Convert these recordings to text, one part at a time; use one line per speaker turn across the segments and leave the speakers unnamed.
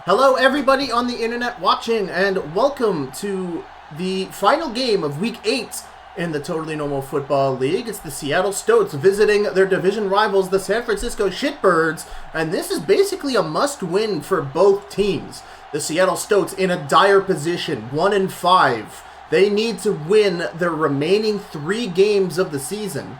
Hello everybody on the internet watching, and welcome to the final game of Week 8 in the Totally Normal Football League. It's the Seattle Stoats visiting their division rivals, the San Francisco Shitbirds, and this is basically a must-win for both teams. The Seattle Stoats in a dire position, 1-5. They need to win their remaining 3 games of the season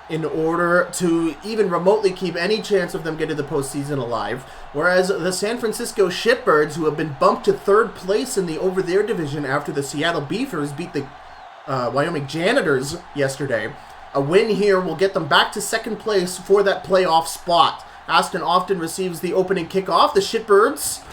in order to even remotely keep any chance of them getting the postseason alive. Whereas the San Francisco Shitbirds, who have been bumped to 3rd place in the over their division after the Seattle Beefers beat the Wyoming Janitors yesterday, a win here will get them back to 2nd place for that playoff spot. Aston Often receives the opening kickoff. The Shitbirds...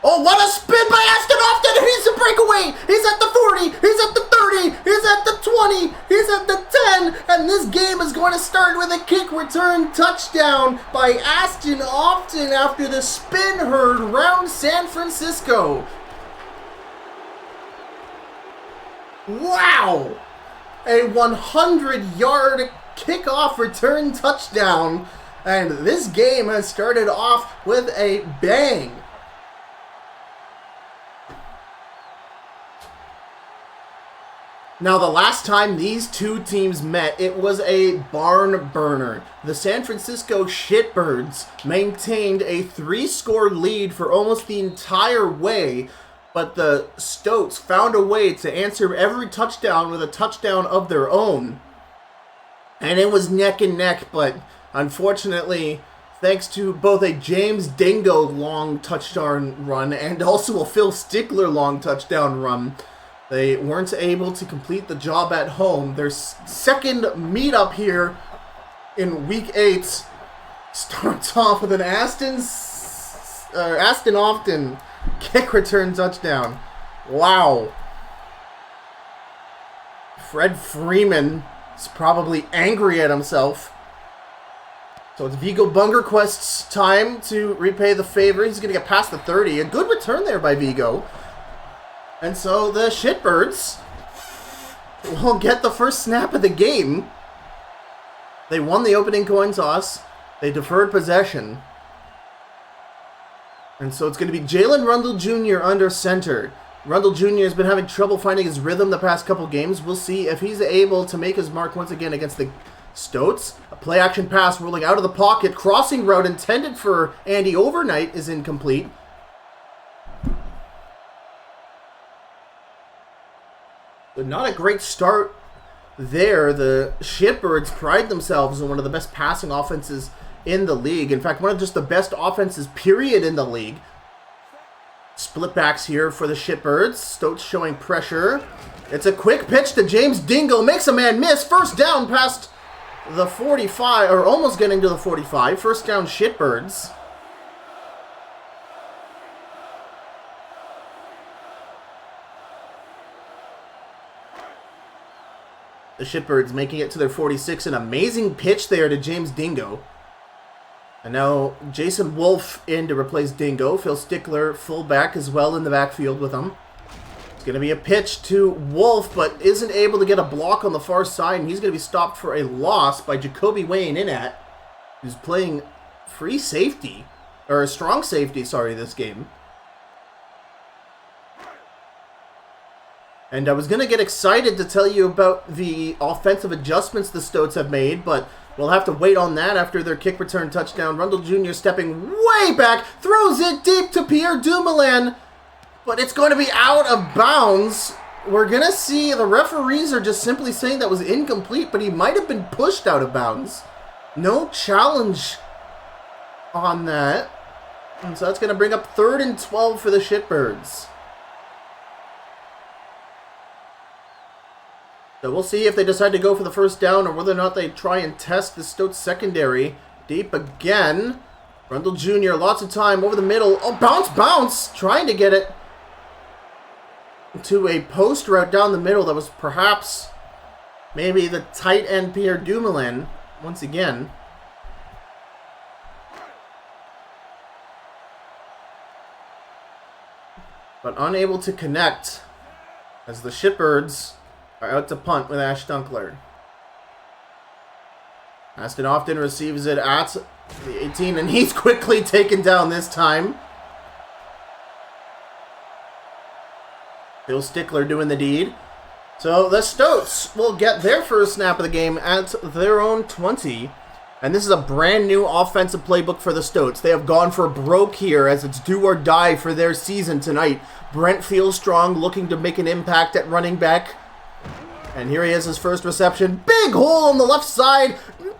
Oh, what a spin by Aston Often! He's a breakaway! He's at the 40! He's at the 30! He's at the 20! He's at the 10! And this game is going to start with a kick return touchdown by Aston Often after the spin heard round San Francisco. Wow! A 100-yard kickoff return touchdown. And this game has started off with a bang. Now, the last time these two teams met, it was a barn burner. The San Francisco Shitbirds maintained a 3-score lead for almost the entire way, but the Stoats found a way to answer every touchdown with a touchdown of their own. And it was neck and neck, but unfortunately, thanks to both a James Dingo long touchdown run and also a Phil Stickler long touchdown run, they weren't able to complete the job at home. Their second meetup here in Week 8 starts off with an Aston Often kick return touchdown. Wow. Fred Freeman is probably angry at himself. So it's Vigo Bungerquist's time to repay the favor. He's going to get past the 30. A good return there by Vigo. And so the Shitbirds will get the first snap of the game. They won the opening coin toss. They deferred possession. And so it's going to be Jalen Rundle Jr. under center. Rundle Jr. has been having trouble finding his rhythm the past couple games. We'll see if he's able to make his mark once again against the Stoats. A play-action pass rolling out of the pocket. Crossing route intended for Andy Overnight is incomplete. But not a great start there. The Shitbirds pride themselves on one of the best passing offenses in the league. In fact, one of just the best offenses, period, in the league. Split backs here for the Shitbirds. Stoats showing pressure. It's a quick pitch to James Dingo. Makes a man miss. First down past the 45, or almost getting to the 45. First down Shitbirds. The Shitbirds making it to their 46. An amazing pitch there to James Dingo. And now Jason Wolf in to replace Dingo. Phil Stickler, fullback, as well in the backfield with him. It's going to be a pitch to Wolf, but isn't able to get a block on the far side. And he's going to be stopped for a loss by Jacoby Wayne Inat, who's playing free safety, or a strong safety, sorry, this game. And I was going to get excited to tell you about the offensive adjustments the Stoats have made, but we'll have to wait on that after their kick return touchdown. Rundle Jr. stepping way back, throws it deep to Pierre Dumoulin, but it's going to be out of bounds. We're going to see the referees are just simply saying that was incomplete, but he might have been pushed out of bounds. No challenge on that. And so that's going to bring up 3rd and 12 for the Shitbirds. So we'll see if they decide to go for the first down or whether or not they try and test the Stoats secondary. Deep again. Rundle Jr., lots of time over the middle. Oh, bounce! Trying to get it to a post route down the middle that was perhaps maybe the tight end Pierre Dumoulin once again. But unable to connect as the Shitbirds are out to punt with Ash Dunkler. Aston Often receives it at the 18, and he's quickly taken down this time. Phil Stickler doing the deed. So the Stoats will get their first snap of the game at their own 20. And this is a brand new offensive playbook for the Stoats. They have gone for broke here as it's do or die for their season tonight. Brent Fieldstrong looking to make an impact at running back. And here he is, his first reception. Big hole on the left side.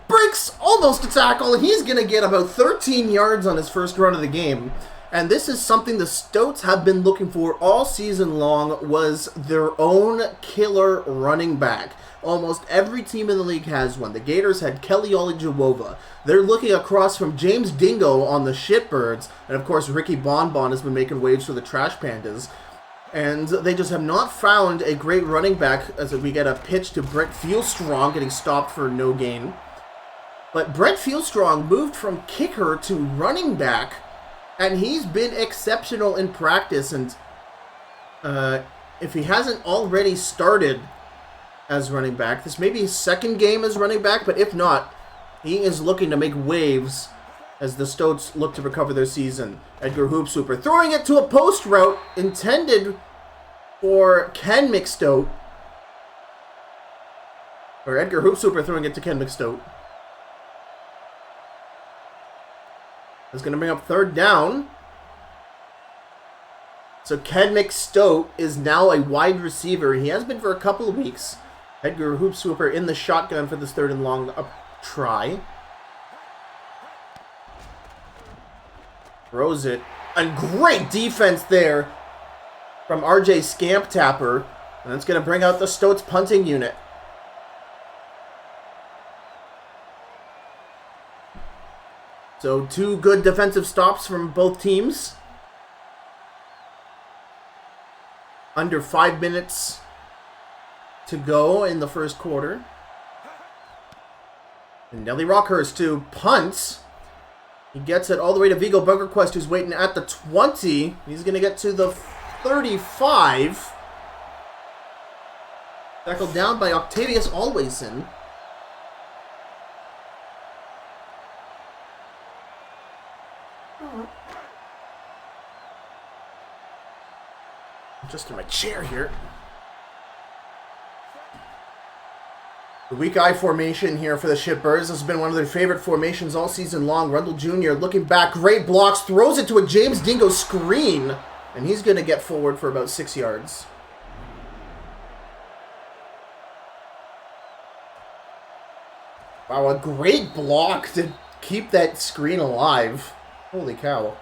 Breaks almost a tackle. And he's going to get about 13 yards on his first run of the game. And this is something the Stoats have been looking for all season long, was their own killer running back. Almost every team in the league has one. The Gators had Kelly Olajewova. They're looking across from James Dingo on the Shitbirds. And of course, Ricky Bonbon has been making waves for the Trash Pandas. And they just have not found a great running back, as we get a pitch to Brent Fieldstrong getting stopped for no gain. But Brent Fieldstrong moved from kicker to running back, and he's been exceptional in practice. And if he hasn't already started as running back, this may be his second game as running back, but if not, he is looking to make waves as the Stoats look to recover their season. Edgar Hoopswooper throwing it to a post route intended for Ken McStoat. Or Edgar Hoopswooper throwing it to Ken McStoat. It's going to bring up third down. So Ken McStoat is now a wide receiver. He has been for a couple of weeks. Edgar Hoopswooper in the shotgun for this third and long try. Throws it. And great defense there from RJ Scamp Tapper. And that's going to bring out the Stoats punting unit. So 2 good defensive stops from both teams. Under 5 minutes to go in the first quarter. And Nelly Rockhurst to punt. He gets it all the way to Vigo Bunkerquist, who's waiting at the 20. He's going to get to the 35. Tackled down by Octavius Alwayson. Just in my chair here. The weak eye formation here for the Shitbirds. This has been one of their favorite formations all season long. Rundle Jr. looking back, great blocks, throws it to a James Dingo screen, and he's going to get forward for about 6 yards. Wow, a great block to keep that screen alive. Holy cow.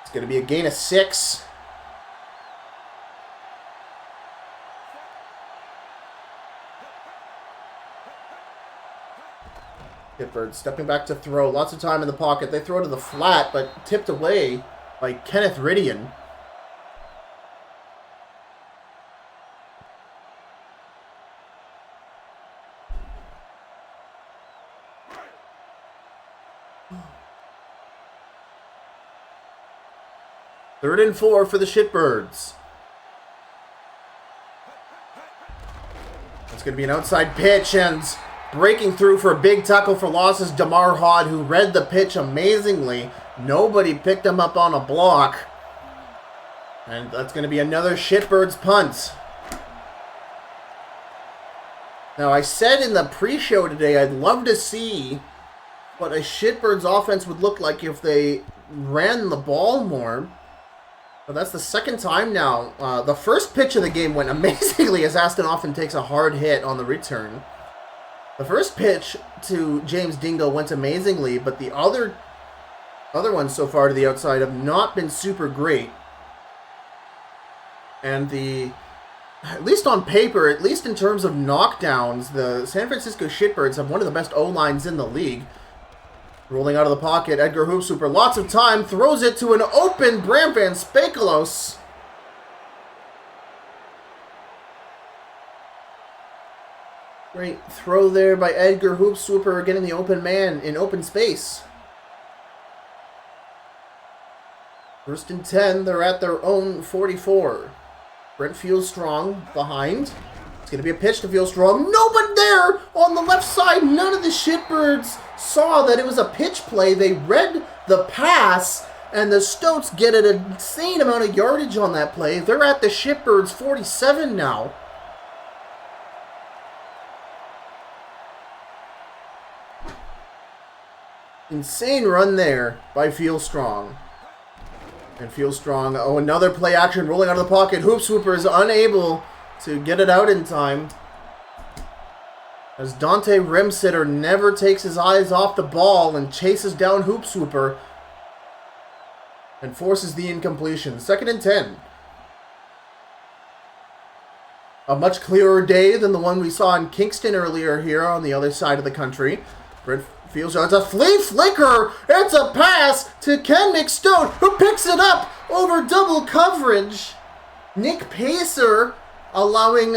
It's going to be a gain of 6. Shitbirds stepping back to throw. Lots of time in the pocket. They throw to the flat, but tipped away by Kenneth Ridian. Third and 4 for the Shitbirds. It's going to be an outside pitch, and breaking through for a big tackle for loss is Damar Hod, who read the pitch amazingly. Nobody picked him up on a block. And that's going to be another Shitbirds punt. Now, I said in the pre-show today, I'd love to see what a Shitbirds offense would look like if they ran the ball more. But that's the second time now. The first pitch of the game went amazingly as Aston often takes a hard hit on the return. The first pitch to James Dingo went amazingly, but the other ones so far to the outside have not been super great. And at least on paper, at least in terms of knockdowns, the San Francisco Shitbirds have one of the best O-lines in the league. Rolling out of the pocket, Edgar Hoopswooper, lots of time, throws it to an open Bram Van Spakelos. Great throw there by Edgar Hoopswooper, getting the open man in open space. First and 10, they're at their own 44. Brent Fieldstrong behind. It's going to be a pitch to Fieldstrong. Nobody there on the left side. None of the Shitbirds saw that it was a pitch play. They read the pass, And the Stoats get an insane amount of yardage on that play. They're at the Shitbirds 47 now. Insane run there by Feel Strong. And Feel Strong, oh, another play action rolling out of the pocket. Hoop Swooper is unable to get it out in time. As Dante Rimsitter never takes his eyes off the ball and chases down Hoop Swooper and forces the incompletion. 2nd and 10. A much clearer day than the one we saw in Kingston earlier here on the other side of the country. Brent Fields, it's a flea flicker. It's a pass to Ken McStoat, who picks it up over double coverage. Nick Pacer allowing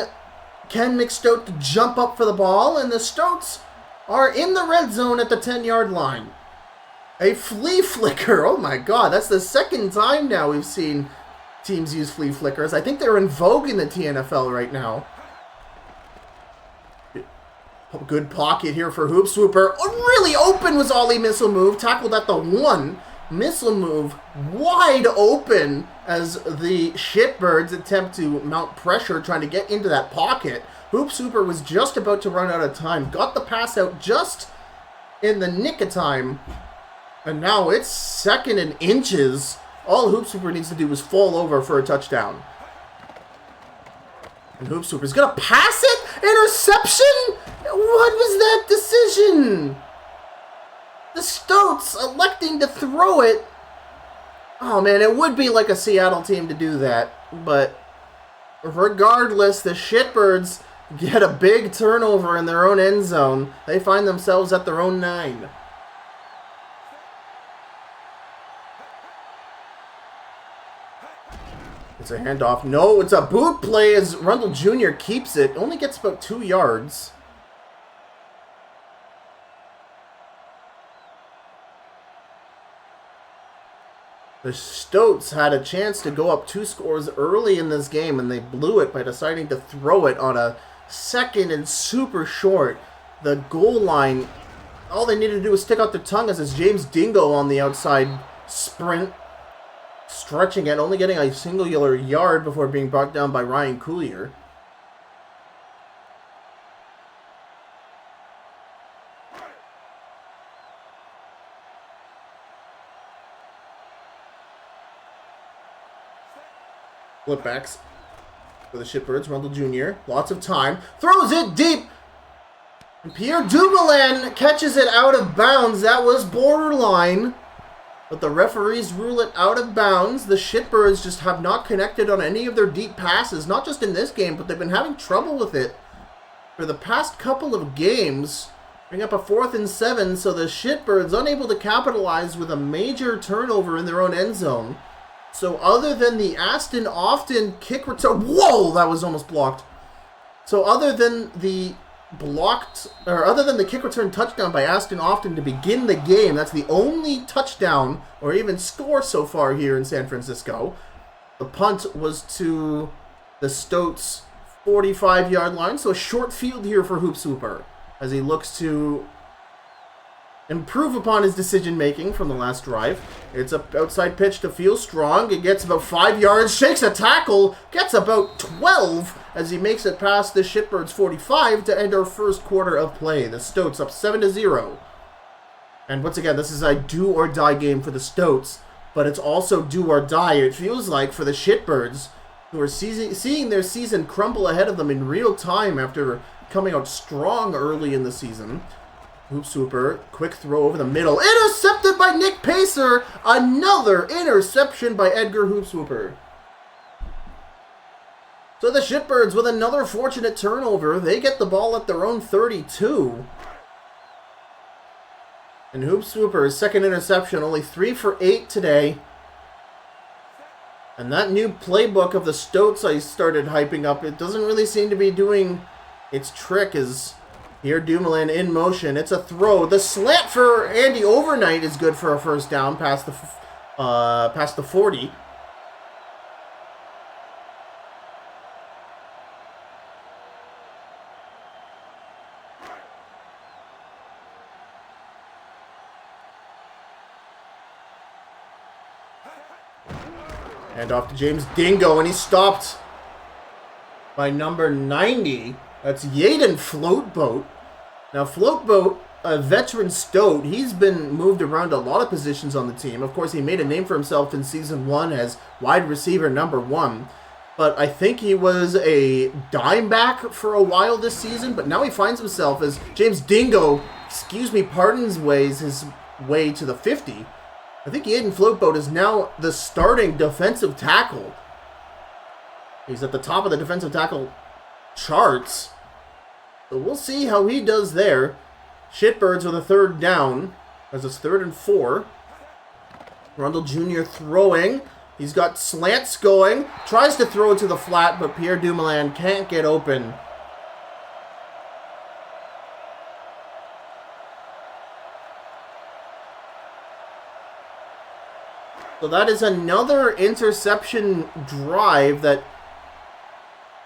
Ken McStoat to jump up for the ball, and the Stoats are in the red zone at the 10-yard line. A flea flicker. Oh my god, that's the second time now we've seen teams use flea flickers. I think they're in vogue in the TNFL right now. Good pocket here for Hoop Swooper. Really open was Ollie Missile Move. Tackled at the 1. Missile Move wide open as the Shitbirds attempt to mount pressure trying to get into that pocket. Hoop Swooper was just about to run out of time. Got the pass out just in the nick of time. And now it's 2nd and inches. All Hoop Swooper needs to do is fall over for a touchdown. And Hoop Swooper's gonna pass it? Interception? What was that decision? The Stoats electing to throw it. Oh man, it would be like a Seattle team to do that. But regardless, the Shitbirds get a big turnover in their own end zone. They find themselves at their own 9. It's a handoff. No, it's a boot play as Rundle Jr. keeps it. Only gets about 2 yards. The Stoats had a chance to go up 2 scores early in this game, and they blew it by deciding to throw it on a 2nd and super short. The goal line, all they needed to do was stick out their tongue as it's James Dingo on the outside sprint. Stretching it, only getting a singular yard before being brought down by Ryan Coulier. Flipbacks for the Shitbirds. Rundle Jr. Lots of time. Throws it deep. And Pierre Dumoulin catches it out of bounds. That was borderline. But the referees rule it out of bounds. The Shitbirds just have not connected on any of their deep passes. Not just in this game, but they've been having trouble with it for the past couple of games. Bring up a 4th and 7, so the Shitbirds unable to capitalize with a major turnover in their own end zone. So other than the Aston Often kick return... Whoa! That was almost blocked. So other than the kick return touchdown by Aston Often to begin the game, that's the only touchdown or even score so far here in San Francisco. The punt was to the Stoats 45-yard line, so a short field here for Hoop Swooper as he looks to improve upon his decision-making from the last drive. It's an outside pitch to Feel Strong. It gets about 5 yards, shakes a tackle, gets about 12 as he makes it past the Shitbirds 45 to end our first quarter of play. The Stoats up 7-0. And once again, this is a do-or-die game for the Stoats, but it's also do-or-die, it feels like, for the Shitbirds, who are seeing their season crumble ahead of them in real time after coming out strong early in the season. Hoop Swooper, quick throw over the middle. Intercepted by Nick Pacer. Another interception by Edgar Hoop Swooper. So the Shitbirds with another fortunate turnover. They get the ball at their own 32. And Hoop Swooper's second interception, only 3 for 8 today. And that new playbook of the Stoats I started hyping up, it doesn't really seem to be doing its trick as... Here, Dumoulin in motion. It's a throw. The slant for Andy Overnight is good for a first down past the 40. And off to James Dingo, and he's stopped by number 90. That's Yaden Floatboat. Now, Floatboat, a veteran Stoat, he's been moved around a lot of positions on the team. Of course, he made a name for himself in Season 1 as wide receiver number 1. But I think he was a dime back for a while this season. But now he finds himself as James Dingo, pardons his way to the 50. I think Yaden Floatboat is now the starting defensive tackle. He's at the top of the defensive tackle charts. So we'll see how he does there. Shitbirds with a third down, as it's 3rd and 4. Rundle Jr. throwing. He's got slants going. Tries to throw it to the flat, but Pierre Dumoulin can't get open. So that is another interception drive that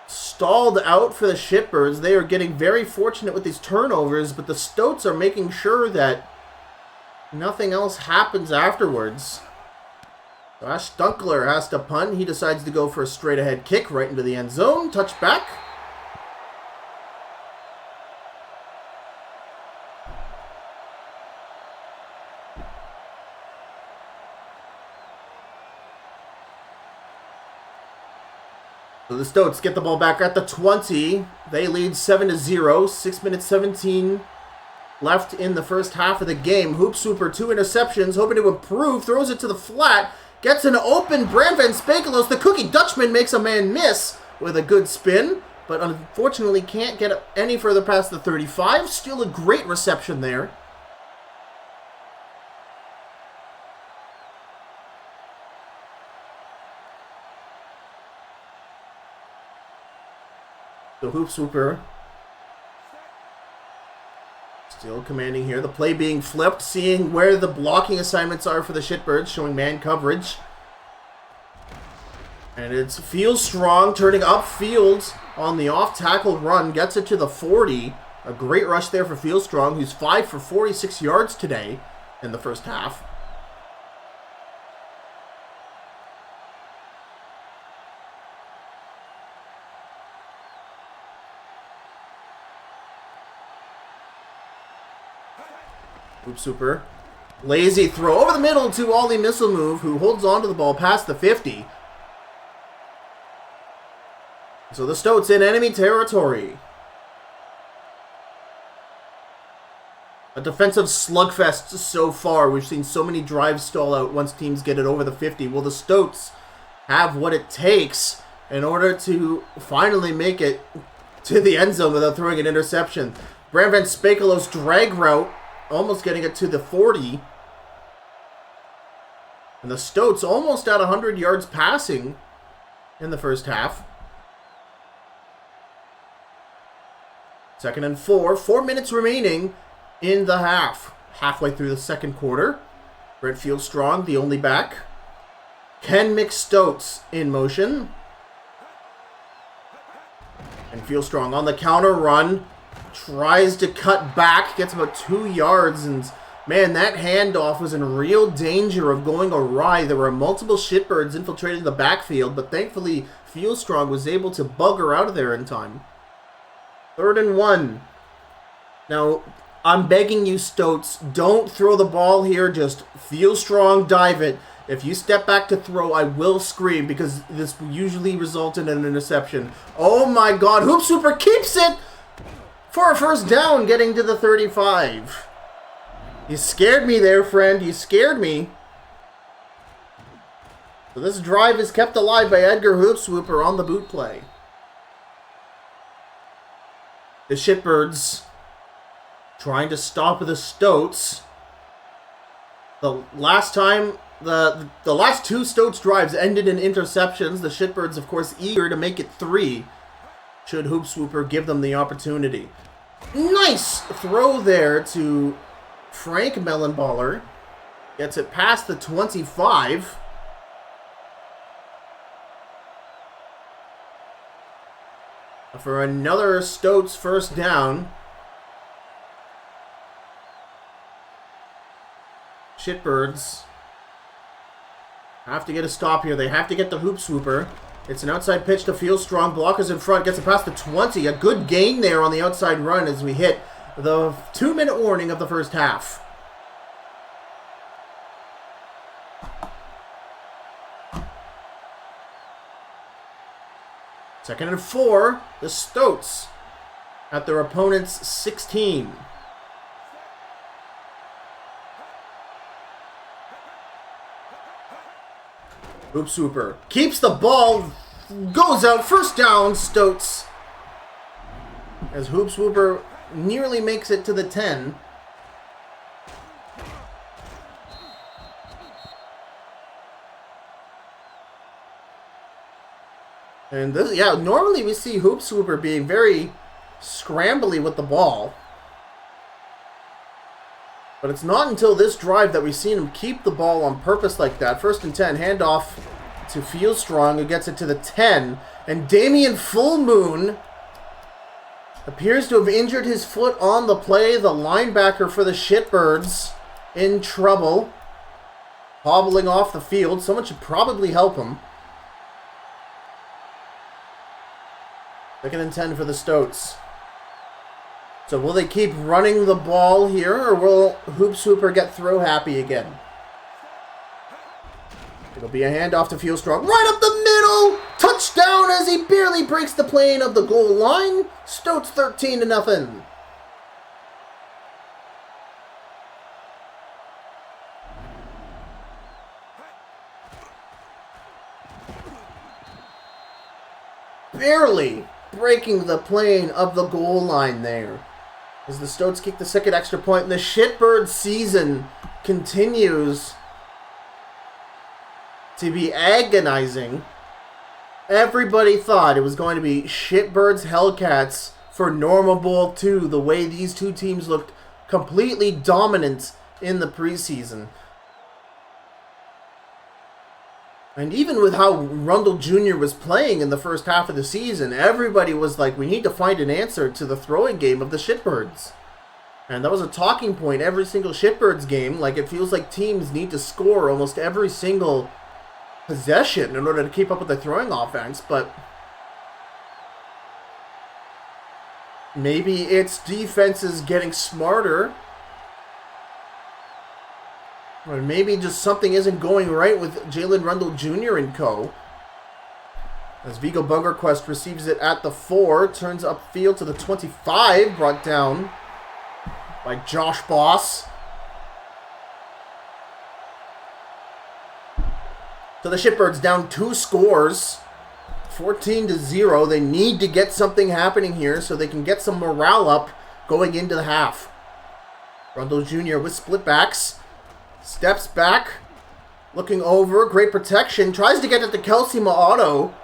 stalled out for the Shitbirds. They are getting very fortunate with these turnovers, but the Stoats are making sure that nothing else happens afterwards. So Ash Dunkler has to punt. He decides to go for a straight-ahead kick right into the end zone. Touchback. So the Stoats get the ball back at the 20. They lead 7-0. 6 minutes 17 left in the first half of the game. Hoop Swooper, 2 interceptions, hoping to improve. Throws it to the flat. Gets an open Bram Van Spakelos. The Cookie Dutchman makes a man miss with a good spin, but unfortunately can't get any further past the 35. Still a great reception there. The Hoop Swooper still commanding here. The play being flipped, seeing where the blocking assignments are for the Shitbirds, showing man coverage. And it's Feel Strong turning upfield on the off-tackle run. Gets it to the 40. A great rush there for Feel Strong, who's 5 for 46 yards today in the first half. Hoop Super. Lazy throw over the middle to Ollie Misselmove, who holds on to the ball past the 50. So the Stoats in enemy territory. A defensive slugfest so far. We've seen so many drives stall out once teams get it over the 50. Will the Stoats have what it takes in order to finally make it to the end zone without throwing an interception? Bram Van Spakelos drag route, almost getting it to the 40. And the Stoats almost at 100 yards passing in the first half. 2nd and 4. 4 minutes remaining in the half. Halfway through the second quarter. Brent Feel Strong, the only back. Ken McStoats in motion. And Feel Strong on the counter run. Tries to cut back, gets about 2 yards, and man, that handoff was in real danger of going awry. There were multiple Shitbirds infiltrating the backfield, but thankfully Feel Strong was able to bugger out of there in time. 3rd and 1. Now, I'm begging you, Stoats, don't throw the ball here. Just Feel Strong, dive it. If you step back to throw, I will scream, because this usually results in an interception. Oh my god, Hoop Super keeps it! For a first down, getting to the 35. You scared me there, friend. You scared me. So this drive is kept alive by Edgar Hoop Swooper on the boot play. The Shitbirds trying to stop the Stoats. The last time, the last 2 Stoats drives ended in interceptions. The Shitbirds, of course, eager to make it 3. Should Hoop Swooper give them the opportunity. Nice throw there to Frank Mellenballer. Gets it past the 25. For another Stoats first down. Shitbirds Have to get a stop here. They have to get the hoop swooper. It's an outside pitch to Feel Strong. Blockers in front. Gets it past the 20. A good gain there on the outside run as we hit the 2-minute warning of the first half. Second and 4. The Stoats at their opponent's 16. Hoop swooper keeps the ball, goes out, first down, Stoats. As hoop swooper nearly makes it to the 10. And this, yeah, normally we see hoop swooper being very scrambly with the ball. But it's not until this drive that we've seen him keep the ball on purpose like that. First and 10, handoff to Feel Strong, who gets it to the 10. And Damian Full Moon appears to have injured his foot on the play. The linebacker for the Shitbirds in trouble. Hobbling off the field. Someone should probably help him. Second and 10 for the Stoats. So will they keep running the ball here, or will hoop swooper get throw happy again? It'll be a handoff to Feel Strong. Right up the middle! Touchdown as he barely breaks the plane of the goal line. Stoats 13-0. Barely breaking the plane of the goal line there. As the Stoats kick the second extra point, and the Shitbirds season continues to be agonizing. Everybody thought it was going to be Shitbirds Hellcats for Normal Bowl 2, the way these two teams looked completely dominant in the preseason. And even with how Rundle Jr. was playing in the first half of the season, everybody was like, we need to find an answer to the throwing game of the Shitbirds. And that was a talking point every single Shitbirds game. Like, it feels like teams need to score almost every single possession in order to keep up with the throwing offense. But maybe it's defenses getting smarter. Or maybe just something isn't going right with Jalen Rundle Jr. and co. As Vigo Bungerquist receives it at the 4, turns upfield to the 25, brought down by Josh Boss. So the Shitbirds down 2 scores, 14-0. They need to get something happening here so they can get some morale up going into the half. Rundle Jr. with split backs. Steps back, looking over, great protection, tries to get it to Kelsey Maato.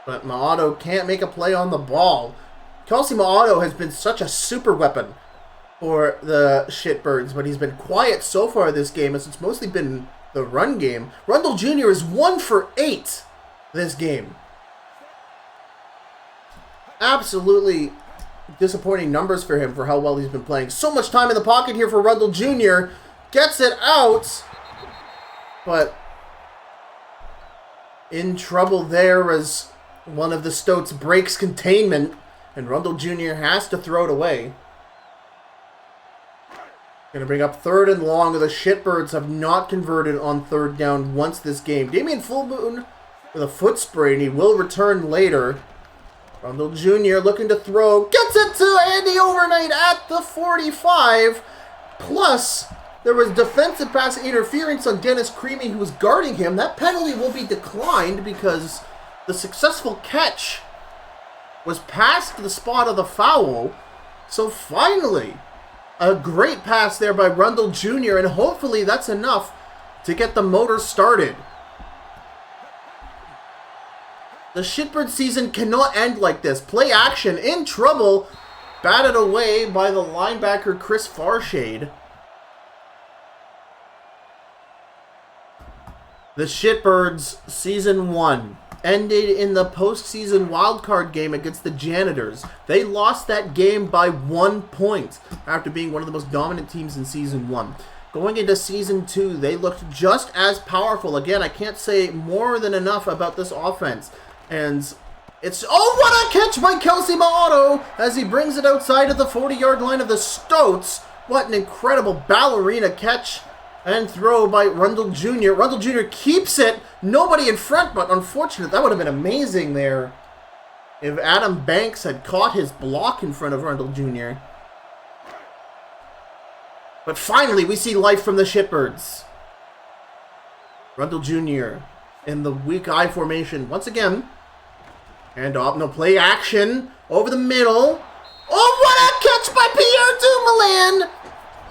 But Maato can't make a play on the ball. Kelsey Maato has been such a super weapon for the Shitbirds, but he's been quiet so far this game, as it's mostly been the run game. Rundle Jr. is 1 for 8 this game. Absolutely disappointing numbers for him for how well he's been playing. So much time in the pocket here for Rundle Jr. Gets it out, but in trouble there as one of the Stoats breaks containment, and Rundle Jr. has to throw it away. Going to bring up 3rd and long. The Shitbirds have not converted on 3rd down once this game. Damian Full Moon with a foot spray, and he will return later. Rundle Jr. looking to throw. Gets it to Andy Overnight at the 45. Plus, there was defensive pass interference on Dennis Creamy, who was guarding him. That penalty will be declined because the successful catch was past the spot of the foul. So finally, a great pass there by Rundle Jr., and hopefully that's enough to get the motor started. The Shitbird season cannot end like this. Play action, in trouble, batted away by the linebacker Chris Farshade. The Shitbirds season 1 ended in the postseason wildcard game against the Janitors. They lost that game by 1 point after being one of the most dominant teams in season 1. Going into Season 2, they looked just as powerful. Again, I can't say more than enough about this offense. And it's... Oh, what a catch by Kelsey Maato as he brings it outside of the 40-yard line of the Stoats. What an incredible ballerina catch and throw by Rundle Jr. Rundle Jr. keeps it. Nobody in front, but unfortunate. That would have been amazing there if Adam Banks had caught his block in front of Rundle Jr. But finally, we see life from the Shitbirds. Rundle Jr. in the weak eye formation once again. And off, no play action over the middle. Oh, what a catch by Pierre Dumoulin!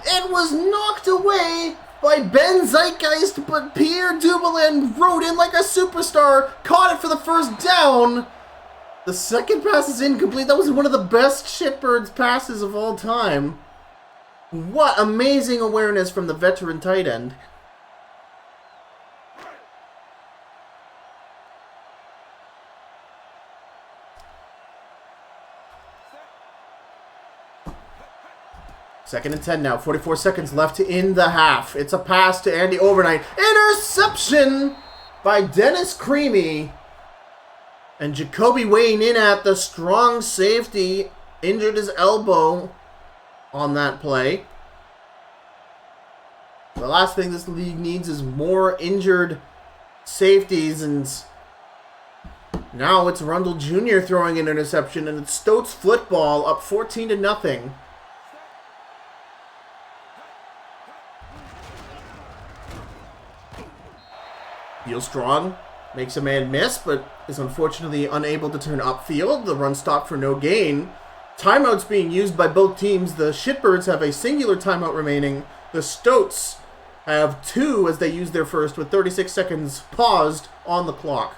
It was knocked away by Ben Zeitgeist, but Pierre Dumoulin rode in like a superstar, caught it for the first down. The second pass is incomplete. That was one of the best Shitbirds passes of all time. What amazing awareness from the veteran tight end. Second and 10 now. 44 seconds left in the half. It's a pass to Andy Overnight. Interception by Dennis Creamy. And Jacoby weighing in at the strong safety. Injured his elbow on that play. The last thing this league needs is more injured safeties. And now it's Rundle Jr. throwing an interception. And it's Stoats football up 14-0. Feels strong, makes a man miss, but is unfortunately unable to turn upfield. The run stopped for no gain. Timeouts being used by both teams. The Shitbirds have a singular timeout remaining. The Stoats have 2 as they use their first with 36 seconds paused on the clock.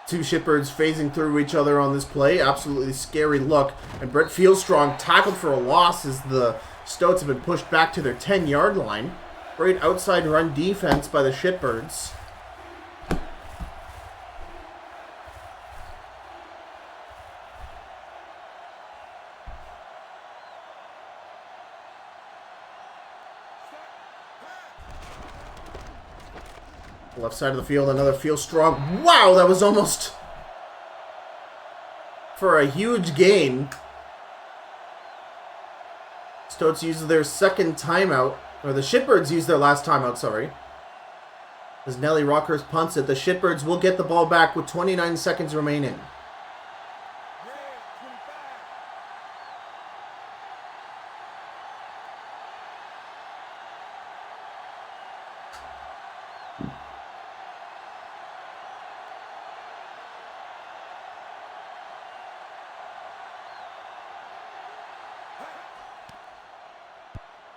Two Shitbirds phasing through each other on this play. Absolutely scary look. And Brett Fieldstrong tackled for a loss as the Stoats have been pushed back to their 10-yard line. Great outside run defense by the Shitbirds. Left side of the field, another Fieldstrong. Wow, that was almost for a huge gain. Stoats used their second timeout, or the Shitbirds used their last timeout, sorry. As Nelly Rockhurst punts it, the Shitbirds will get the ball back with 29 seconds remaining.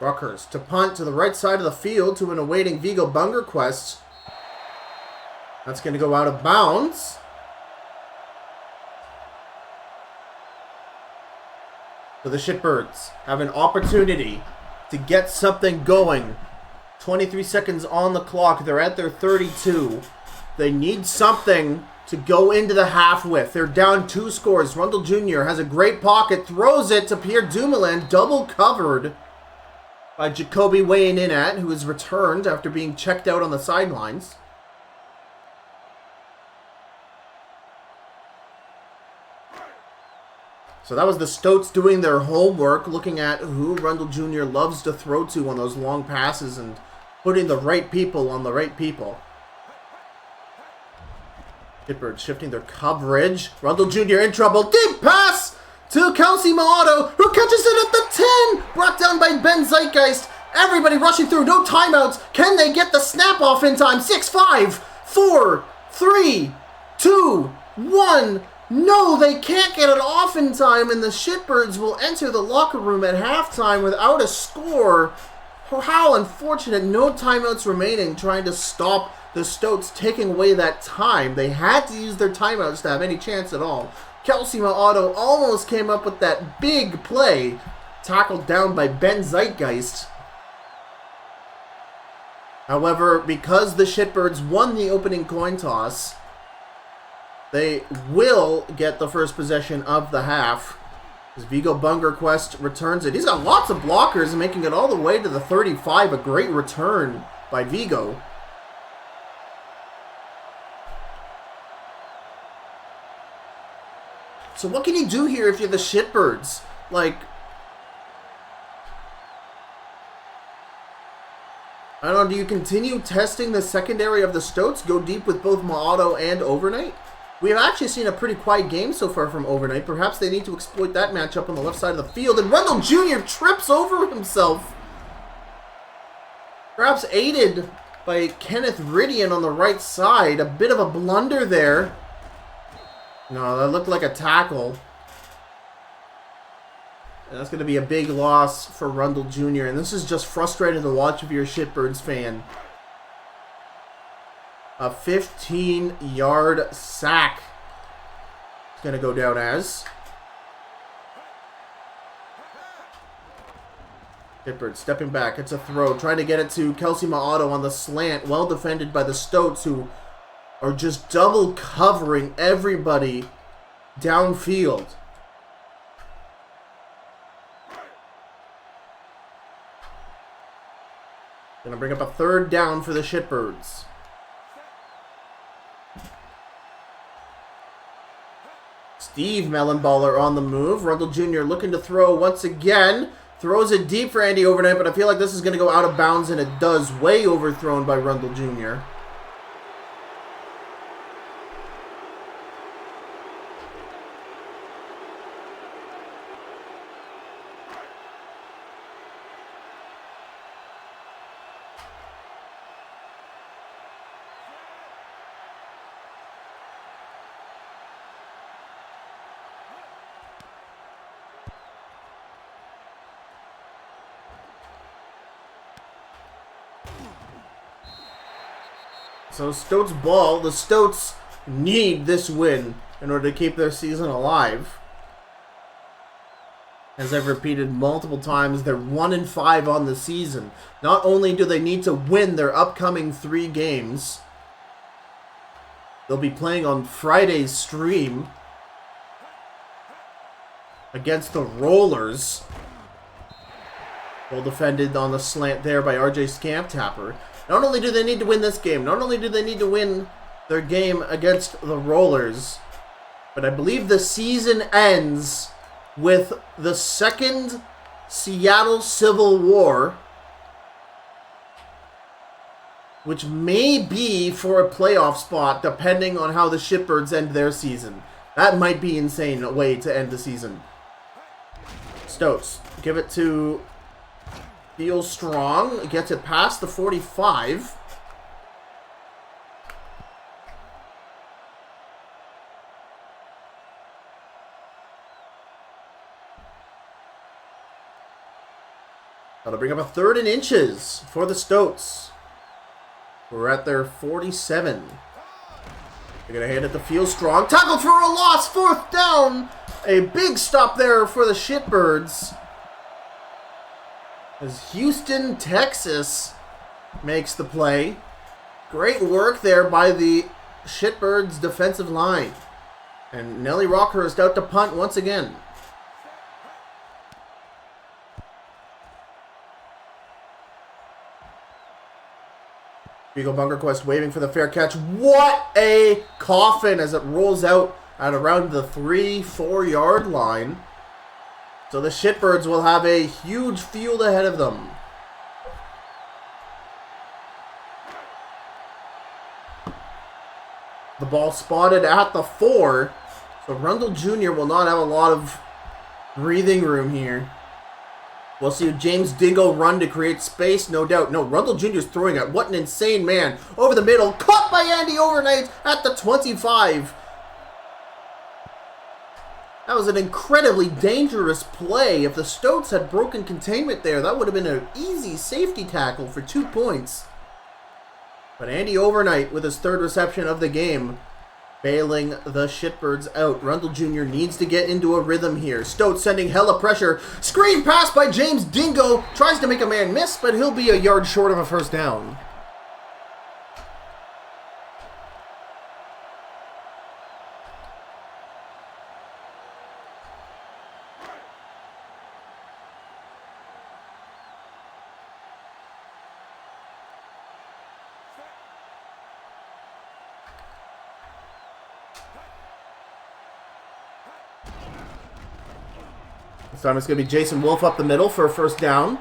Rockhurst to punt to the right side of the field to an awaiting Vigo Bungerquist. That's going to go out of bounds. So the Shitbirds have an opportunity to get something going. 23 seconds on the clock. They're at their 32. They need something to go into the half with. They're down 2 scores. Rundle Jr. has a great pocket. Throws it to Pierre Dumoulin. Double covered by Jacoby weighing in at, who is returned after being checked out on the sidelines. So that was the Stoats doing their homework, looking at who Rundle Jr. loves to throw to on those long passes and putting the right people on the right people. Shitbirds shifting their coverage. Rundle Jr. in trouble. Deep pass to Kelsey Maato, who catches it at the 10. Brought down by Ben Zeitgeist. Everybody rushing through. No timeouts. Can they get the snap off in time? 6, 5, 4, 3, 2, 1. No, they can't get it off in time, and the Shitbirds will enter the locker room at halftime without a score. How unfortunate. No timeouts remaining, trying to stop the Stoats taking away that time. They had to use their timeouts to have any chance at all. Kelsey Maato almost came up with that big play, tackled down by Ben Zeitgeist. However, because the Shitbirds won the opening coin toss, they will get the first possession of the half. As Vigo Bungerquist returns it. He's got lots of blockers, making it all the way to the 35. A great return by Vigo. So what can you do here if you're the Shitbirds? Like, I don't know, do you continue testing the secondary of the Stoats? Go deep with both Maato and Overnight? We have actually seen a pretty quiet game so far from Overnight. Perhaps they need to exploit that matchup on the left side of the field. And Rundle Jr. trips over himself. Perhaps aided by Kenneth Ridian on the right side. A bit of a blunder there. No, that looked like a tackle. And that's going to be a big loss for Rundle Jr. And this is just frustrating to watch if you're a Shitbirds fan. A 15-yard sack. It's going to go down as. Shitbirds stepping back. It's a throw. Trying to get it to Kelsey Maato on the slant. Well defended by the Stoats, who are just double covering everybody downfield. Gonna bring up a third down for the Shitbirds. Steve Mellenballer on the move. Rundle Jr. looking to throw once again. Throws it deep for Andy Overnight, but I feel like this is going to go out of bounds, and it does. Way overthrown by Rundle Jr. So Stoats ball. The Stoats need this win in order to keep their season alive. As I've repeated multiple times, they're 1-5 on the season. Not only do they need to win their upcoming 3 games, they'll be playing on Friday's stream against the Rollers. Well defended on the slant there by RJ Scamptapper. Not only do they need to win this game, not only do they need to win their game against the Rollers, but I believe the season ends with the second Seattle Civil War, which may be for a playoff spot depending on how the Shitbirds end their season. That might be insane a way to end the season. Stoats give it to Feel Strong, gets it past the 45. That'll bring up a 3rd and inches for the Stoats. We're at their 47. They're going to hand it to Feel Strong. Tackled for a loss, 4th down. A big stop there for the Shitbirds. As Houston, Texas makes the play. Great work there by the Shitbirds defensive line. And Nelly Rockhurst out to punt once again. Vigo Bungerquist waving for the fair catch. What a coffin as it rolls out at around the 3-4 yard line. So the Shitbirds will have a huge field ahead of them. The ball spotted at the 4. So Rundle Jr. will not have a lot of breathing room here. We'll see James Dingo run to create space, no doubt. No, Rundle Jr. is throwing it. What an insane man. Over the middle. Caught by Andy Overnight at the 25. That was an incredibly dangerous play. If the Stoats had broken containment there, that would have been an easy safety tackle for 2 points. But Andy Overnight with his 3rd reception of the game, bailing the Shitbirds out. Rundle Jr. needs to get into a rhythm here. Stoats sending hella pressure. Screen pass by James Dingo. Tries to make a man miss, but he'll be a yard short of a 1st down. This time it's going to be Jason Wolf up the middle for a first down.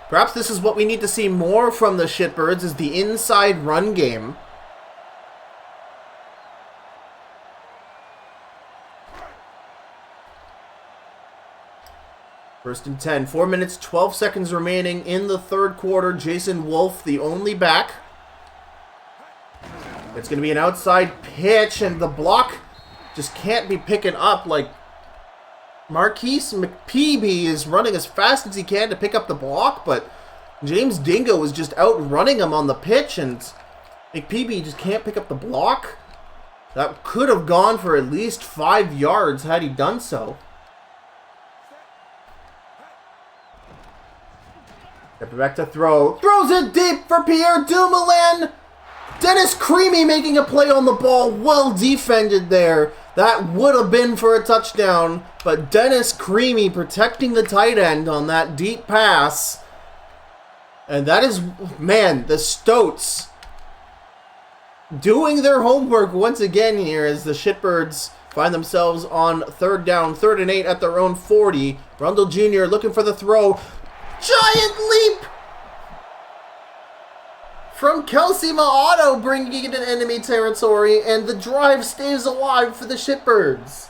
Perhaps this is what we need to see more from the Shitbirds, is the inside run game. First and 10. 4 minutes, 12 seconds remaining in the third quarter. Jason Wolf, the only back. It's going to be an outside pitch, and the block just can't be picking up. Like, Marquise McPeeby is running as fast as he can to pick up the block, but James Dingo is just outrunning him on the pitch, and McPeeby just can't pick up the block. That could have gone for at least 5 yards had he done so. Step back to throw. Throws it deep for Pierre Dumoulin. Dennis Creamy making a play on the ball. Well defended there. That would have been for a touchdown, but Dennis Creamy protecting the tight end on that deep pass. And that is, man, the Stoats doing their homework once again here as the Shitbirds find themselves on third down, 3rd and 8 at their own 40. Rundle Jr. looking for the throw. Giant leap from Kelsey Ma'ato, bringing it in enemy territory, and the drive stays alive for the Shitbirds.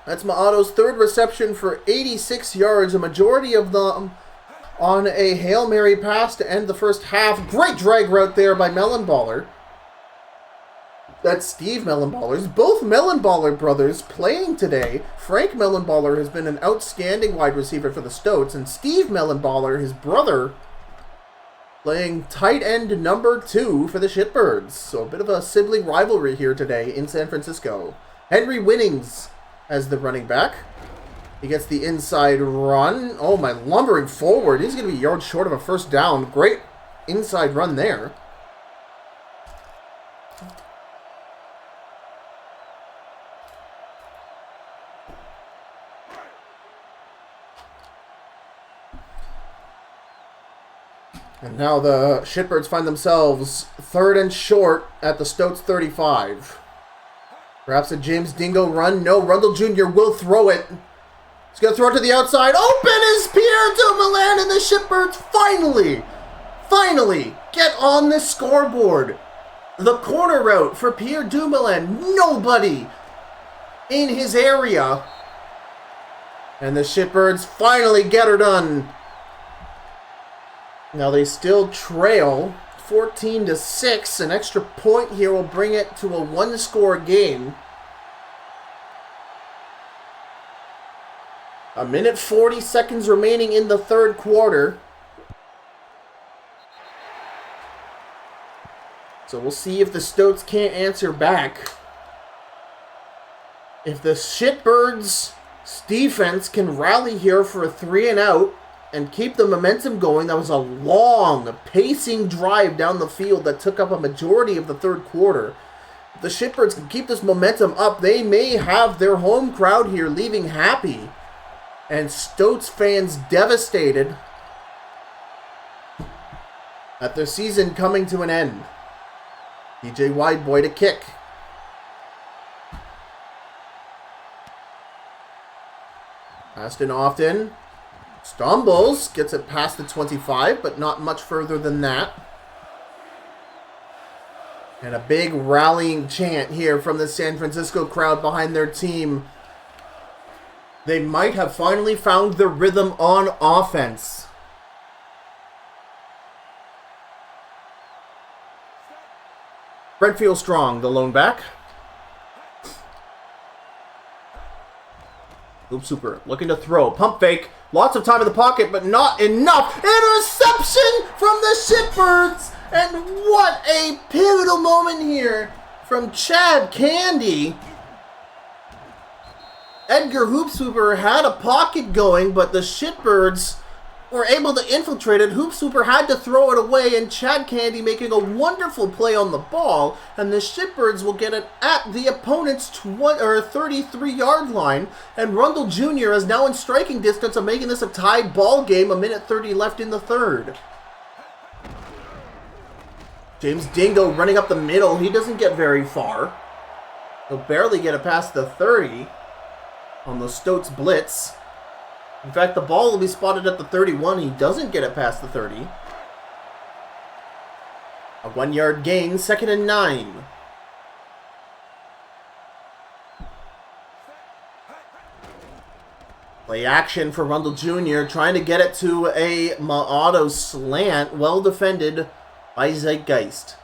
That's Ma'ato's 3rd reception for 86 yards, a majority of them on a Hail Mary pass to end the first half. Great drag route there by Mellenballer. That's Steve Mellenballer's. Both Mellenballer brothers playing today. Frank Mellenballer has been an outstanding wide receiver for the Stoats, and Steve Mellenballer, his brother, playing tight end number 2 for the Shitbirds. So a bit of a sibling rivalry here today in San Francisco. Henry Winnings as the running back. He gets the inside run. Oh my, lumbering forward. He's going to be yards short of a first down. Great inside run there. And now the Shitbirds find themselves 3rd and short at the Stoats 35. Perhaps a James Dingo run. No, Rundle Jr. will throw it. He's going to throw it to the outside. Open is Pierre Dumoulin, and the Shitbirds finally get on the scoreboard. The corner route for Pierre Dumoulin. Nobody in his area. And the Shitbirds finally get her done. Now they still trail 14-6. An extra point here will bring it to a 1-score game. A minute 40 seconds remaining in the third quarter. So we'll see if the Stoats can't answer back. If the Shitbirds' defense can rally here for a 3 and out and keep the momentum going. That was a long, pacing drive down the field that took up a majority of the third quarter. If the Shitbirds can keep this momentum up, they may have their home crowd here leaving happy. And Stoats fans devastated at their season coming to an end. DJ Wideboy to kick. Aston Often stumbles, gets it past the 25, but not much further than that. And a big rallying chant here from the San Francisco crowd behind their team. They might have finally found their rhythm on offense. Brent Strong, the lone back. Hoop Super looking to throw. Pump fake. Lots of time in the pocket, but not enough. Interception from the Shitbirds. And what a pivotal moment here from Chad Candy. Edgar Hoopswooper had a pocket going, but the Shitbirds were able to infiltrate it. Hoopswooper had to throw it away, and Chad Candy making a wonderful play on the ball, and the Shitbirds will get it at the opponent's 33-yard line, and Rundle Jr. is now in striking distance of making this a tied ball game, a minute 30 left in the third. James Dingo running up the middle. He doesn't get very far. He'll barely get it past the 30 on the Stoats blitz. In fact, the ball will be spotted at the 31. He doesn't get it past the 30. A 1-yard gain, 2nd and 9. Play action for Rundle Jr. trying to get it to a Ma'auto slant. Well defended by Zeitgeist.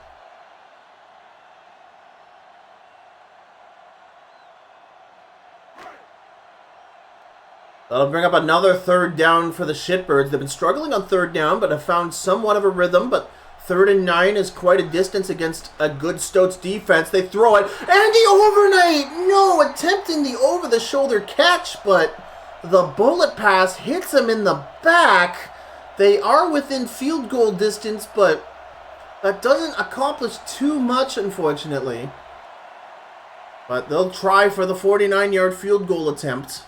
That'll bring up another 3rd down for the Shitbirds. They've been struggling on 3rd down, but have found somewhat of a rhythm. But 3rd and 9 is quite a distance against a good Stoats defense. They throw it, and the overnight! No, attempting the over-the-shoulder catch, but the bullet pass hits him in the back. They are within field goal distance, but that doesn't accomplish too much, unfortunately. But they'll try for the 49-yard field goal attempt.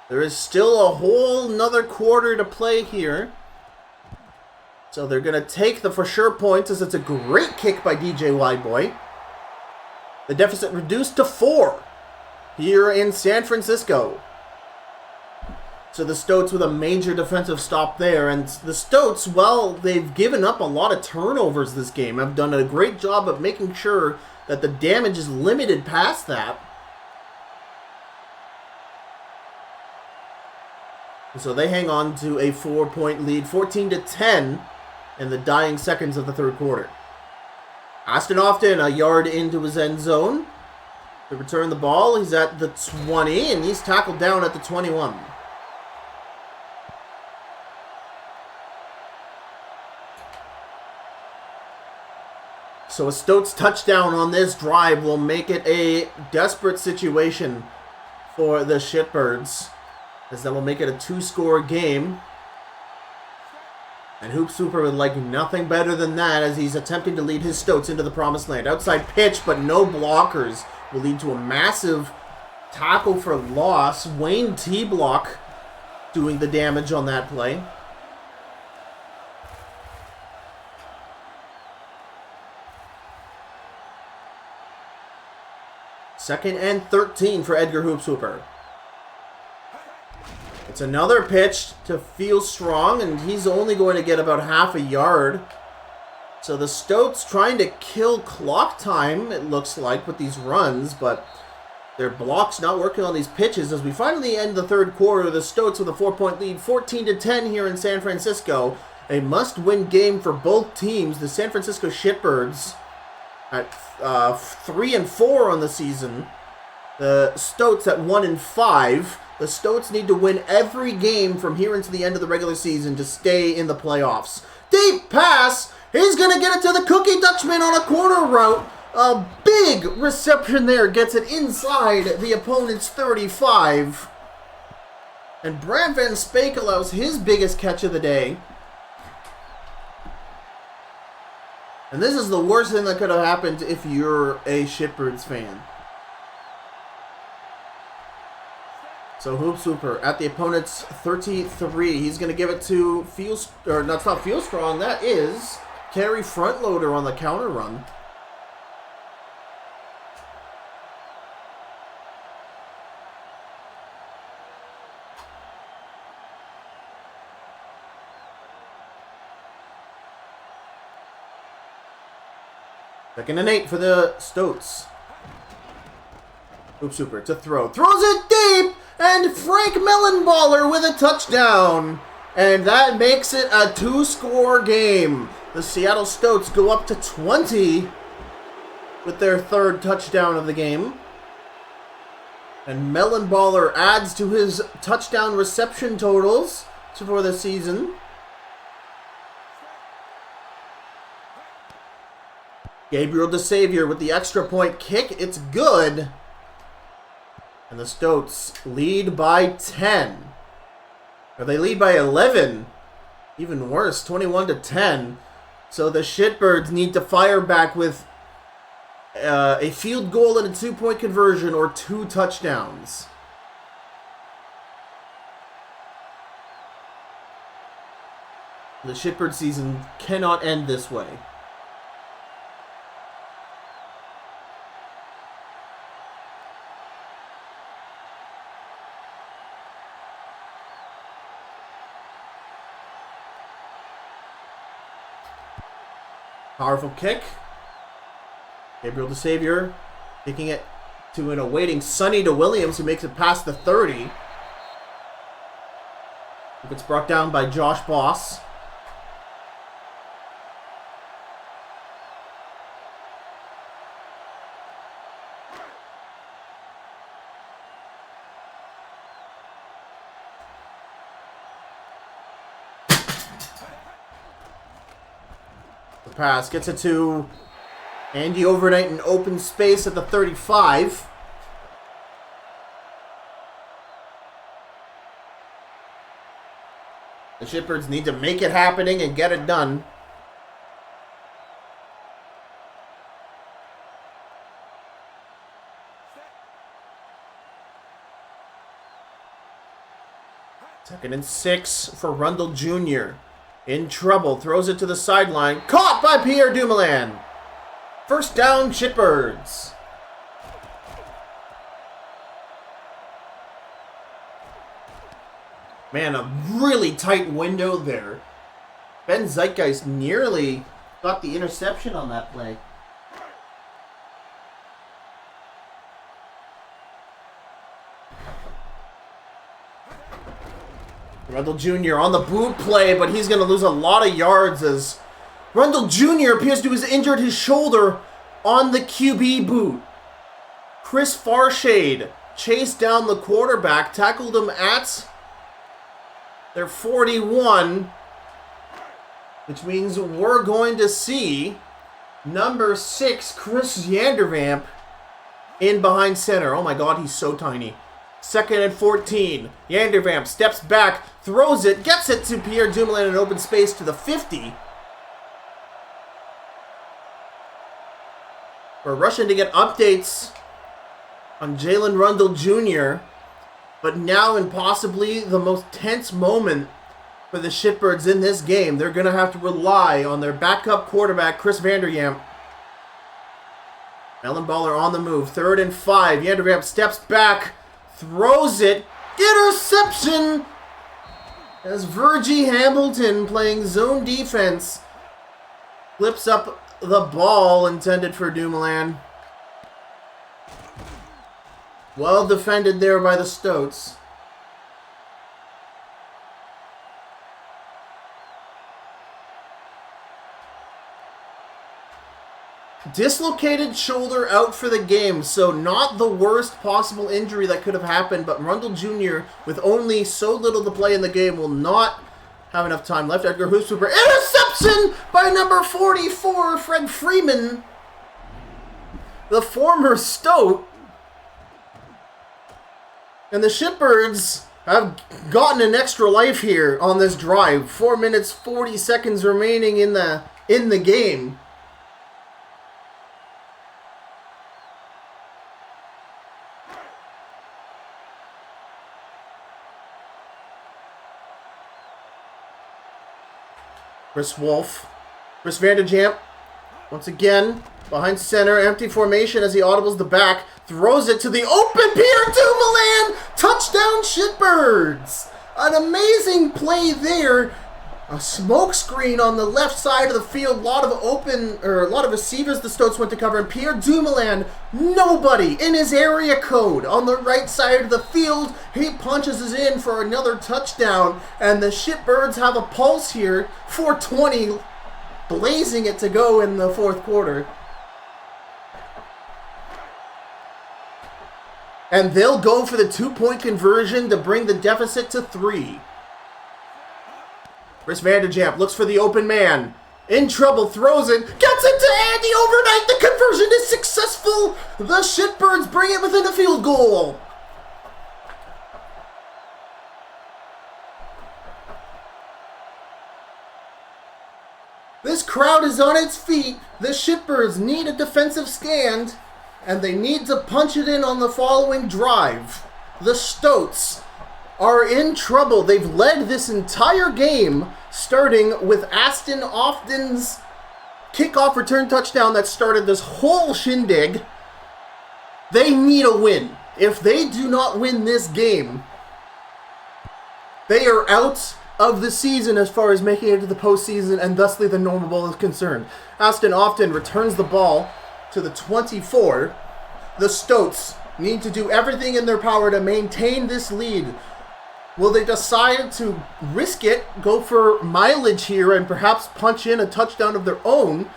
There is still a whole nother quarter to play here. So they're going to take the for sure points as it's a great kick by DJ Whiteboy. The deficit reduced to 4 here in San Francisco. So the Stoats with a major defensive stop there. And the Stoats, well, they've given up a lot of turnovers this game. Have done a great job of making sure that the damage is limited past that. So they hang on to a 4-point lead, 14-10 in the dying seconds of the 3rd quarter. Aston Often, a yard into his end zone. To return the ball, he's at the 20, and he's tackled down at the 21. So a Stoats touchdown on this drive will make it a desperate situation for the Shitbirds, as that will make it a 2-score game. And Hoop Super would like nothing better than that as he's attempting to lead his Stoats into the promised land. Outside pitch, but no blockers, will lead to a massive tackle for loss. Wayne T-Block doing the damage on that play. Second and 13 for Edgar Hoop Super. It's another pitch to Feel Strong, and he's only going to get about half a yard. So the Stoats trying to kill clock time, it looks like, with these runs, but their blocks not working on these pitches. As we finally end the 3rd quarter, the Stoats with a 4-point lead, 14-10 here in San Francisco. A must-win game for both teams. The San Francisco Shitbirds at 3-4 on the season. The Stoats at 1-5. The Stoats need to win every game from here into the end of the regular season to stay in the playoffs. Deep pass. He's going to get it to the Cookie Dutchman on a corner route. A big reception there. Gets it inside the opponent's 35. And Brad Van Spake allows his biggest catch of the day. And this is the worst thing that could have happened if you're a Shitbirds fan. So Hoop Super at the opponent's 33. He's going to give it to that's not Feel Strong. That is Carry Front Loader on the counter run. Second and 8 for the Stoats. Hoop Super to throw. Throws it deep! And Frank Mellenballer with a touchdown. And that makes it a 2-score game. The Seattle Stoats go up to 20 with their 3rd touchdown of the game. And Mellenballer adds to his touchdown reception totals for the season. Gabriel DeSavior with the extra point kick. It's good. And the Stoats lead by 10. Or they lead by 11. Even worse, 21-10. So the Shitbirds need to fire back with a field goal and a 2-point conversion or 2 touchdowns. The Shitbird season cannot end this way. Powerful kick. Gabriel the Savior kicking it to an awaiting Sonny to Williams, who makes it past the 30. It gets brought down by Josh Boss. The pass gets it to Andy Overnight in open space at the 35. The Shitbirds need to make it happening and get it done. Second and 6 for Rundle Jr. In trouble, throws it to the sideline. Caught by Pierre Dumoulin. First down, Shitbirds. Man, a really tight window there. Ben Zeitgeist nearly got the interception on that play. Rundle Jr. on the boot play, but he's going to lose a lot of yards as Rundle Jr. appears to have injured his shoulder on the QB boot. Chris Farshade chased down the quarterback, tackled him at their 41, which means we're going to see number 6, Chris Yandervamp, in behind center. Oh my God, he's so tiny. Second and 14. Yandervamp steps back, throws it, gets it to Pierre Dumoulin in open space to the 50. We're rushing to get updates on Jalen Rundle Jr., but now in possibly the most tense moment for the Shitbirds in this game, they're going to have to rely on their backup quarterback, Chris Vanderjamp. Mellenballer on the move. 3rd and 5. Vanderjamp steps back, throws it. Interception! As Virgie Hamilton, playing zone defense, flips up the ball intended for Dumoulin. Well defended there by the Stoats. Dislocated shoulder out for the game, so not the worst possible injury that could have happened, but Rundle Jr., with only so little to play in the game, will not have enough time left. Edgar Hooswooper, interception by number 44, Fred Freeman, the former Stoat. And the Shitbirds have gotten an extra life here on this drive. 4 minutes, 40 seconds remaining in the game. Chris Wolf. Chris Vanderjamp. Once again, behind center. Empty formation as he audibles the back. Throws it to the open Pierre Dumoulin. Touchdown Shitbirds. An amazing play there. A smoke screen on the left side of the field. A lot of receivers the Stoats went to cover. And Pierre Dumoulin, nobody in his area code on the right side of the field. He punches us in for another touchdown. And the Shitbirds have a pulse here. 4:20, blazing it to go in the fourth quarter. And they'll go for the 2-point conversion to bring the deficit to 3. Chris Vanderjamp looks for the open man. In trouble, throws it, gets it to Andy Overnight. The conversion is successful. The Shitbirds bring it within a field goal. This crowd is on its feet. The Shitbirds need a defensive stand, and they need to punch it in on the following drive. The Stoats are in trouble. They've led this entire game, starting with Aston Often's kickoff return touchdown that started this whole shindig. They need a win. If they do not win this game, they are out of the season as far as making it to the postseason and thusly the normal bowl is concerned. Aston often returns the ball to the 24. The Stoats need to do everything in their power to maintain this lead. Will they decide to risk it, go for mileage here, and perhaps punch in a touchdown of their own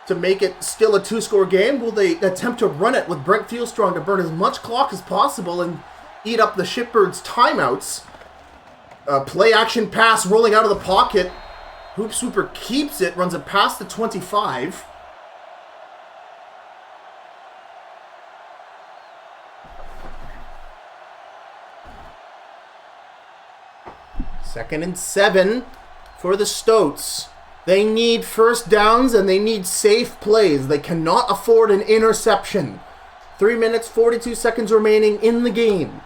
to make it still a two-score game? Will they attempt to run it with Brent Fieldstrong to burn as much clock as possible and eat up the Shitbirds' timeouts? Play-action pass rolling out of the pocket. Hoop Swooper keeps it, runs it past the 25. Second and 7 for the Stoats. They need first downs and they need safe plays. They cannot afford an interception. 3 minutes, 42 seconds remaining in the game.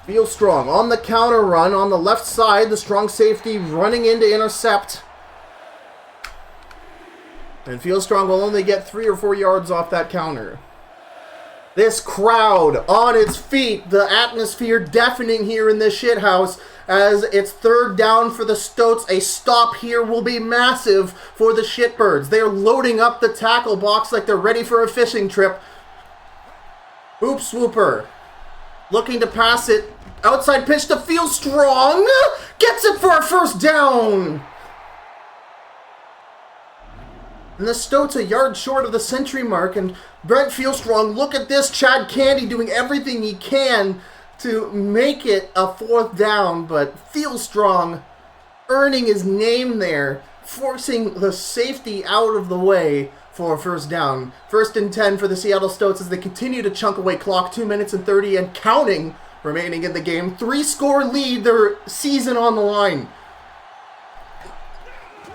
Fieldstrong on the counter run on the left side. The strong safety running in to intercept. And Fieldstrong will only get 3 or 4 yards off that counter. This crowd on its feet. The atmosphere deafening here in this shithouse as it's third down for the Stoats. A stop here will be massive for the Shitbirds. They're loading up the tackle box like they're ready for a fishing trip. Hoop Swooper looking to pass it. Outside pitch to Fieldstrong. Gets it for a first down. And the Stoats a yard short of the century mark. And Brent Fieldstrong, look at this. Chad Candy doing everything he can to make it a fourth down. But Fieldstrong earning his name there, forcing the safety out of the way for a first down. First and 10 for the Seattle Stoats as they continue to chunk away clock. 2 minutes and 30 and counting remaining in the game. 3-score lead, their season on the line.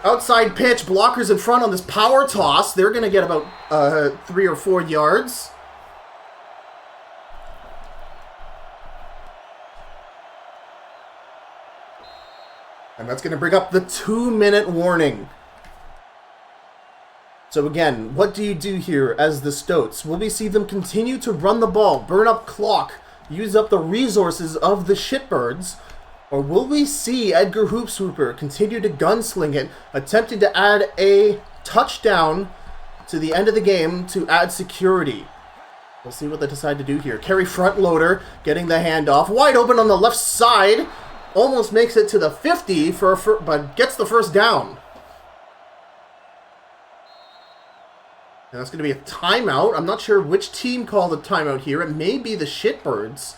Outside pitch, blockers in front on this power toss. They're going to get about 3 or 4 yards. And that's going to bring up the 2-minute warning. So again, what do you do here as the Stoats? Will we see them continue to run the ball, burn up clock, use up the resources of the Shitbirds? Or will we see Edgar Hoop Swooper continue to gunsling it, attempting to add a touchdown to the end of the game to add security? We'll see what they decide to do here. Carry front loader, getting the handoff. Wide open on the left side. Almost makes it to the 50, but gets the first down. And that's going to be a timeout. I'm not sure which team called a timeout here. It may be the Shitbirds.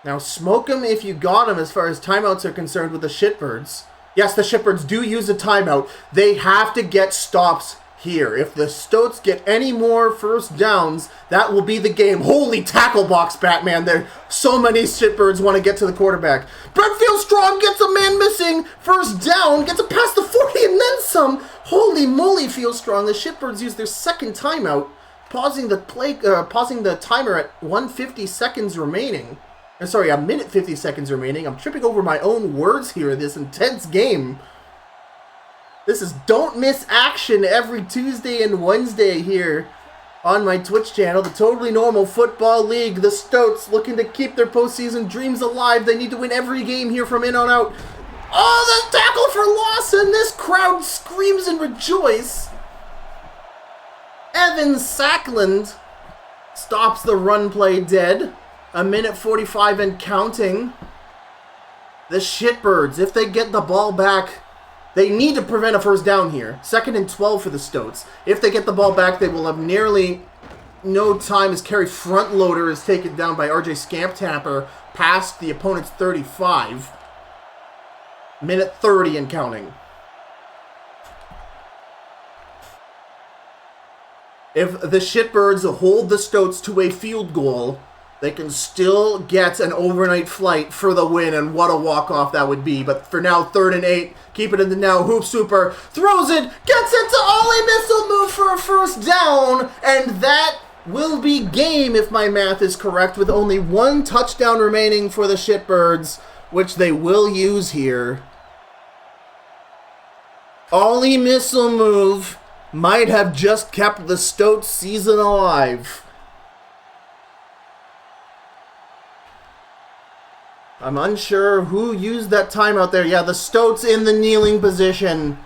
Now, smoke them if you got them as far as timeouts are concerned with the Shitbirds. Yes, the Shitbirds do use a timeout. They have to get stops here. If the Stoats get any more first downs, that will be the game. Holy tackle box, Batman. There, so many Shitbirds want to get to the quarterback. Brent Fieldstrong gets a man missing. First down, gets it past the 40 and then some. Holy moly, Fieldstrong. The Shitbirds use their second timeout, pausing the timer at 150 seconds remaining. Sorry, a minute 50 seconds remaining. I'm tripping over my own words here in this intense game. This is Don't Miss Action every Tuesday and Wednesday here on my Twitch channel. The Totally Normal Football League. The Stoats looking to keep their postseason dreams alive. They need to win every game here from in on out. Oh, the tackle for loss, and this crowd screams and rejoice. Evan Sackland stops the run play dead. A minute 45 and counting. The Shitbirds, if they get the ball back, they need to prevent a first down here. 2nd and 12 for the Stoats. If they get the ball back, they will have nearly no time as Kerry front loader is taken down by RJ Scamptapper past the opponent's 35. Minute 30 and counting. If the Shitbirds hold the Stoats to a field goal, they can still get an overnight flight for the win, and what a walk-off that would be. But for now, 3rd and 8. Keep it in the now. Hoop Swooper throws it, gets it to Ollie Missile Move for a first down, and that will be game if my math is correct, with only 1 touchdown remaining for the Shitbirds, which they will use here. Ollie Missile Move might have just kept the Stoats season alive. I'm unsure who used that timeout there. Yeah, the Stoats in the kneeling position.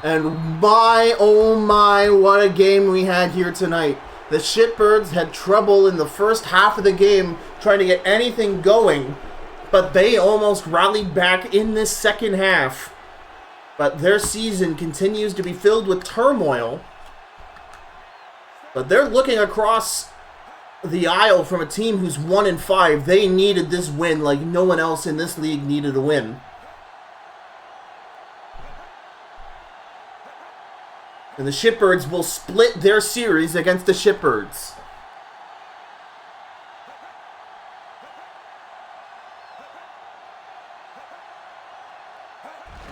And my, oh my, what a game we had here tonight. The Shitbirds had trouble in the first half of the game trying to get anything going, but they almost rallied back in this second half. But their season continues to be filled with turmoil. But they're looking across the aisle from a team who's 1-5. They needed this win like no one else in this league needed a win. And the Shitbirds will split their series against the Shitbirds.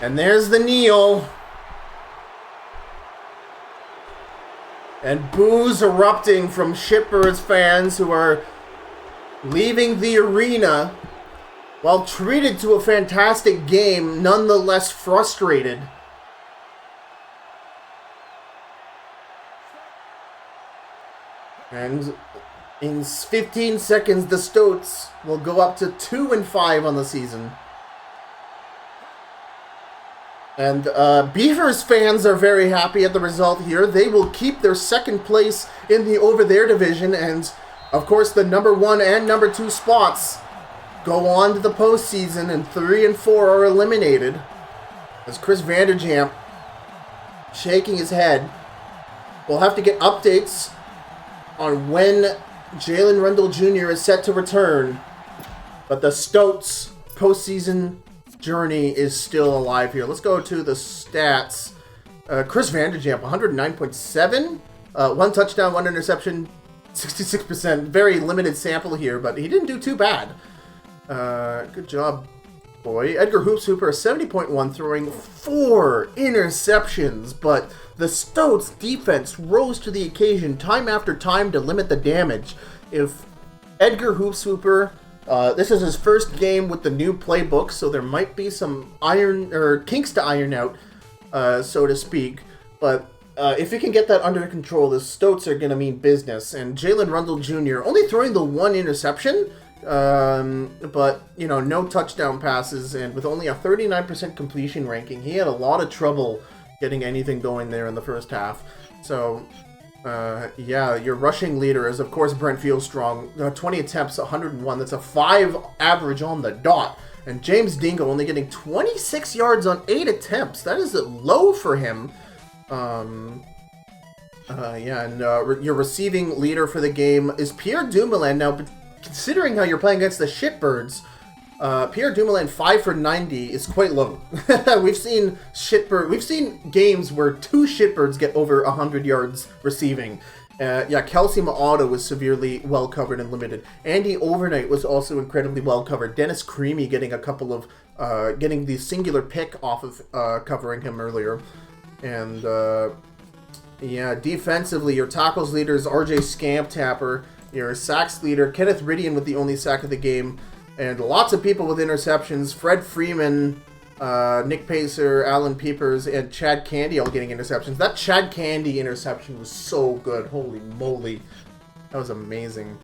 And there's the kneel. And boos erupting from Shitbirds fans who are leaving the arena while treated to a fantastic game, nonetheless frustrated. And in 15 seconds, the Stoats will go up to 2-5 on the season. And Beavers fans are very happy at the result here. They will keep their second place in the over there division. And, of course, the number 1 and number 2 spots go on to the postseason. And 3 and 4 are eliminated. As Chris Vanderjamp shaking his head. We'll have to get updates on when Jalen Rundle Jr. is set to return. But the Stoats postseason journey is still alive here. Let's go to the stats. Chris Vanderjamp, 109.7. 1 touchdown, 1 interception, 66%. Very limited sample here, but he didn't do too bad. Good job, boy. Edgar Hooper, 70.1, throwing 4 interceptions, but the Stoats defense rose to the occasion time after time to limit the damage. If Edgar Hooper, this is his first game with the new playbook, so there might be some kinks to iron out, so to speak. But if he can get that under control, the Stoats are going to mean business. And Jalen Rundle Jr. only throwing the 1 interception, but you know, no touchdown passes, and with only a 39% completion ranking, he had a lot of trouble getting anything going there in the first half. So yeah, your rushing leader is, of course, Brent Fieldstrong. 20 attempts, 101. That's a 5 average on the dot. And James Dingo only getting 26 yards on 8 attempts. That is low for him. Yeah, and your receiving leader for the game is Pierre Dumoulin. Now, considering how you're playing against the Shitbirds, Pierre Dumoulin 5 for 90 is quite low. We've seen games where 2 Shitbirds get over 100 yards receiving. Yeah, Kelsey Ma'auto was severely well covered and limited. Andy Overnight was also incredibly well covered. Dennis Creamy getting a couple of getting the singular pick off of covering him earlier. And yeah, defensively, your tackles leader is RJ Scamp Tapper. Your sacks leader, Kenneth Ridian, with the only sack of the game. And lots of people with interceptions. Fred Freeman, Nick Pacer, Alan Peepers, and Chad Candy all getting interceptions. That Chad Candy interception was so good. Holy moly. That was amazing.